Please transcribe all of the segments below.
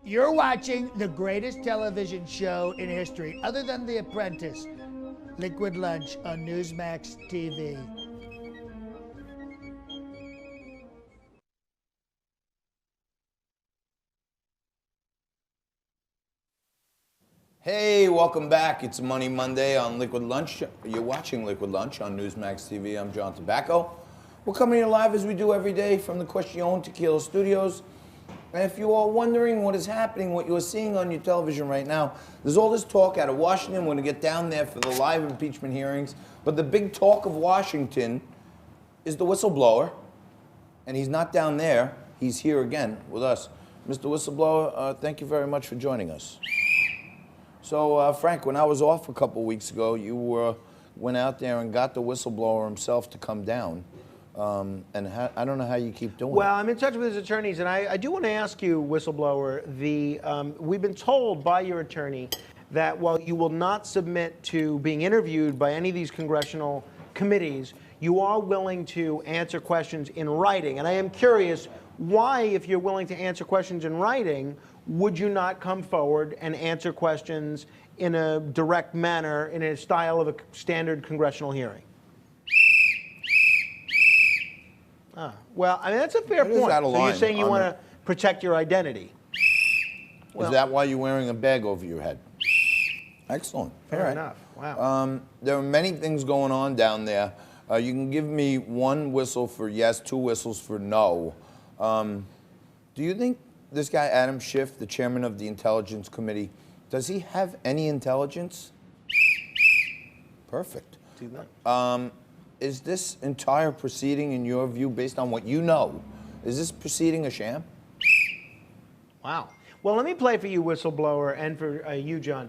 You're watching the greatest television show in history, other than The Apprentice, Liquid Lunch on Newsmax TV. Hey, welcome back. It's Money Monday on Liquid Lunch. You're watching Liquid Lunch on Newsmax TV. I'm John Tobacco. We're coming here live as we do every day from the Question Tequila Studios. And if you are wondering what is happening, what you are seeing on your television right now, there's all this talk out of Washington. We're going to get down there for the live impeachment hearings. But the big talk of Washington is the whistleblower. And he's not down there. He's here again with us. Mr. Whistleblower, thank you very much for joining us. So, Frank, when I was off a couple weeks ago, you went out there and got the whistleblower himself to come down. I don't know how you keep doing it. Well, I'm in touch with his attorneys, and I do want to ask you, whistleblower, we've been told by your attorney that while you will not submit to being interviewed by any of these congressional committees, you are willing to answer questions in writing. And I am curious, why, if you're willing to answer questions in writing, would you not come forward and answer questions in a direct manner, in a style of a standard congressional hearing? Well, I mean, that's a fair point. So you're saying you want to protect your identity. Is that why you're wearing a bag over your head? Excellent. Fair enough. Wow. There are many things going on down there. You can give me one whistle for yes, two whistles for no. Do you think this guy, Adam Schiff, the chairman of the Intelligence Committee, does he have any intelligence? Perfect. Do that. Is this entire proceeding, in your view, based on what you know, is this proceeding a sham? Wow. Well, let me play for you, whistleblower, and for you, John,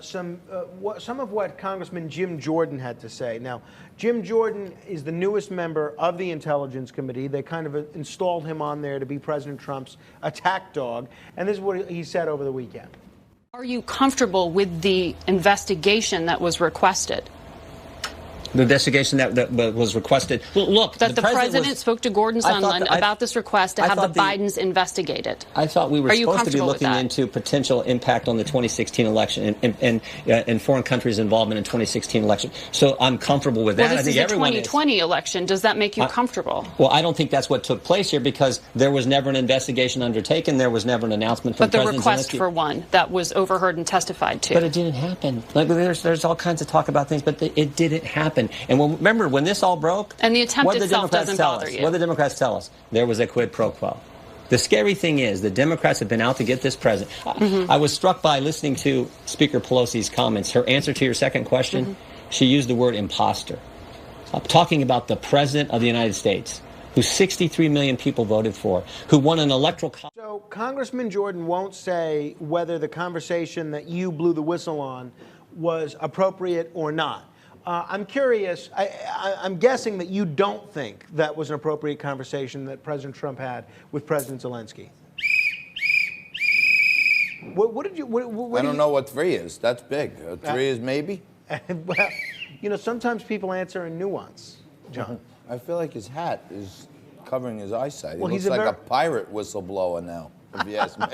some of what Congressman Jim Jordan had to say. Now, Jim Jordan is the newest member of the Intelligence Committee. They kind of installed him on there to be President Trump's attack dog. And this is what he said over the weekend. Are you comfortable with the investigation that was requested? The investigation that was requested. Look, that the president spoke to Gordon Sondland about this request to have the Bidens investigated. I thought we were supposed to be looking into potential impact on the 2016 election and foreign countries' involvement in 2016 election. So I'm comfortable with that. Well, this is the 2020 election. Does that make you comfortable? Well, I don't think that's what took place here because there was never an investigation undertaken. There was never an announcement from President Zelensky. But the request for one that was overheard and testified to. But it didn't happen. Like there's all kinds of talk about things, but it didn't happen. And remember, when this all broke, and the attempt itself doesn't bother you. What did the Democrats tell us? There was a quid pro quo. The scary thing is the Democrats have been out to get this president. I was struck by listening to Speaker Pelosi's comments. Her answer to your second question, she used the word imposter. Talking about the president of the United States, who 63 million people voted for, who won an electoral... So Congressman Jordan won't say whether the conversation that you blew the whistle on was appropriate or not. I'm curious, I'm guessing that you don't think that was an appropriate conversation that President Trump had with President Zelensky. What did you... I don't know what 3 is. That's big. 3 is maybe? Well, you know, sometimes people answer in nuance, John. I feel like his hat is covering his eyesight. Well, he looks like a pirate whistleblower now, if you ask me.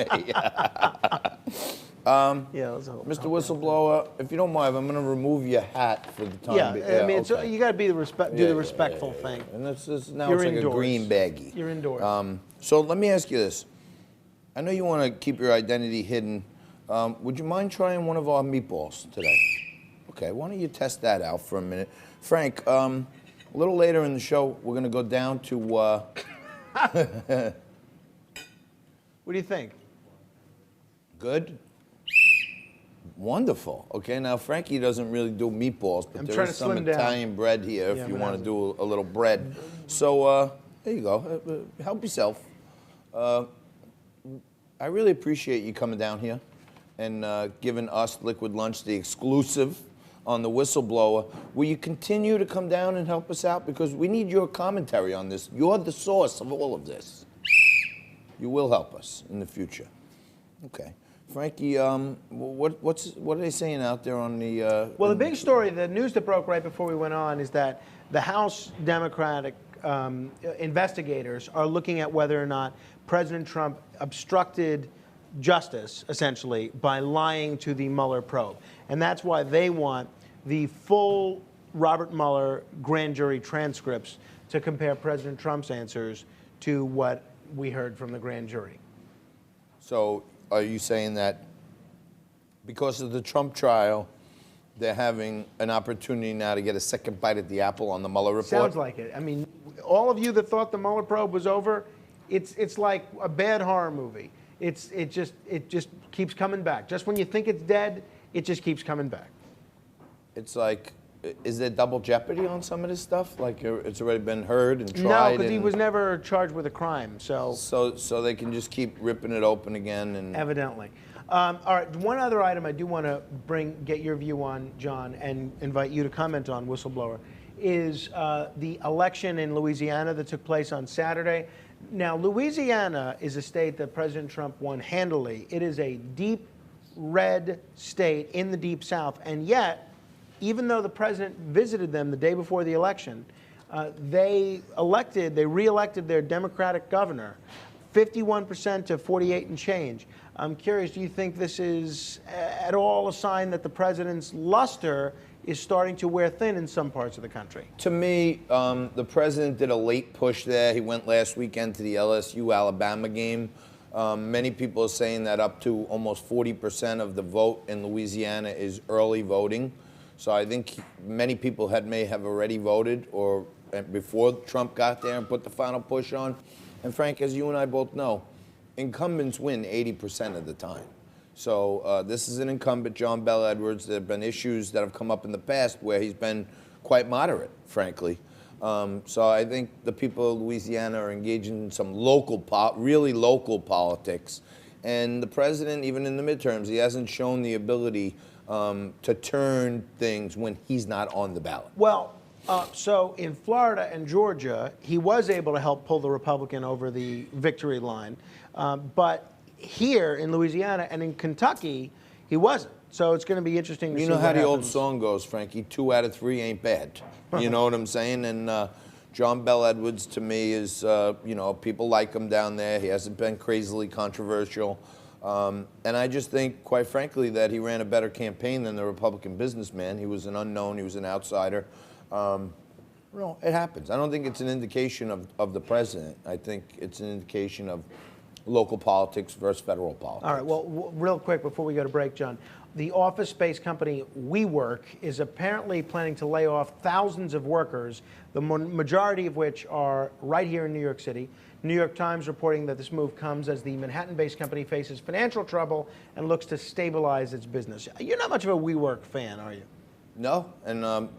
Mr. Whistleblower, if you don't mind, I'm going to remove your hat for the time being. I mean, you got to be the respectful thing. And now it's like a green baggie. You're indoors. So let me ask you this. I know you want to keep your identity hidden. Would you mind trying one of our meatballs today? Okay, why don't you test that out for a minute? Frank, a little later in the show, we're going to go down to... What do you think? Good? Wonderful. Okay, now Frankie doesn't really do meatballs, but there is some Italian bread here if you want to do a little bread. So there you go. Help yourself. I really appreciate you coming down here and giving us Liquid Lunch the exclusive on the whistleblower. Will you continue to come down and help us out? Because we need your commentary on this. You're the source of all of this. You will help us in the future. Okay. Frankie, what are they saying out there on the... Well, the big story, the news that broke right before we went on is that the House Democratic investigators are looking at whether or not President Trump obstructed justice, essentially, by lying to the Mueller probe. And that's why they want the full Robert Mueller grand jury transcripts to compare President Trump's answers to what we heard from the grand jury. So are you saying that because of the Trump trial, they're having an opportunity now to get a second bite at the apple on the Mueller report? Sounds like it. I mean, all of you that thought the Mueller probe was over, it's like a bad horror movie. It just keeps coming back. Just when you think it's dead, it just keeps coming back. It's like, is there double jeopardy on some of this stuff? Like it's already been heard and tried? No, because he was never charged with a crime. So they can just keep ripping it open again? And evidently. All right, one other item I do want to get your view on, John, and invite you to comment on, Whistleblower, is the election in Louisiana that took place on Saturday. Now, Louisiana is a state that President Trump won handily. It is a deep red state in the Deep South, and yet, even though the president visited them the day before the election, they re-elected their Democratic governor, 51% to 48 and change. I'm curious, do you think this is at all a sign that the president's luster is starting to wear thin in some parts of the country? To me, the president did a late push there. He went last weekend to the LSU-Alabama game. Many people are saying that up to almost 40% of the vote in Louisiana is early voting. So I think many people may have already voted or before Trump got there and put the final push on. And Frank, as you and I both know, incumbents win 80% of the time. So this is an incumbent, John Bel Edwards. There have been issues that have come up in the past where he's been quite moderate, frankly. So I think the people of Louisiana are engaging in some really local politics. And the president, even in the midterms, he hasn't shown the ability to turn things when he's not on the ballot. Well, so in Florida and Georgia, he was able to help pull the Republican over the victory line. But here in Louisiana and in Kentucky, he wasn't. So it's going to be interesting to see You know what how the happens. old song goes, Frankie, 2 out of 3 ain't bad. You know what I'm saying? And John Bel Edwards, to me, is, people like him down there. He hasn't been crazily controversial. And I just think, quite frankly, that he ran a better campaign than the Republican businessman. He was an unknown. He was an outsider. It happens. I don't think it's an indication of the president. I think it's an indication of local politics versus federal politics. All right, well, real quick before we go to break, John, the office space company WeWork is apparently planning to lay off thousands of workers, the majority of which are right here in New York City. New York Times reporting that this move comes as the Manhattan-based company faces financial trouble and looks to stabilize its business. You're not much of a WeWork fan, are you? No, and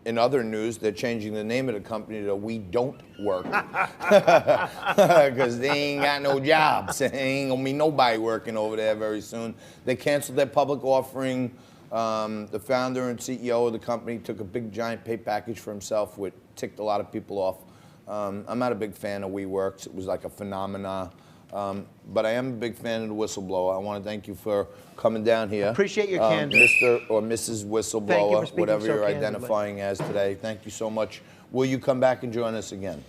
in other news, they're changing the name of the company to We Don't Work. Because they ain't got no jobs. There ain't going to be nobody working over there very soon. They canceled their public offering. The founder and CEO of the company took a big, giant pay package for himself, which ticked a lot of people off. I'm not a big fan of WeWorks. It was like a phenomena. But I am a big fan of the Whistleblower. I want to thank you for coming down here. Appreciate your candor. Mr. or Mrs. Whistleblower, whatever you're candidly. identifying as today. Thank you so much. Will you come back and join us again?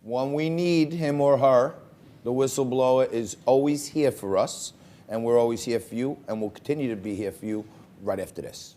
When we need him or her, the Whistleblower is always here for us, and we're always here for you, and we'll continue to be here for you right after this.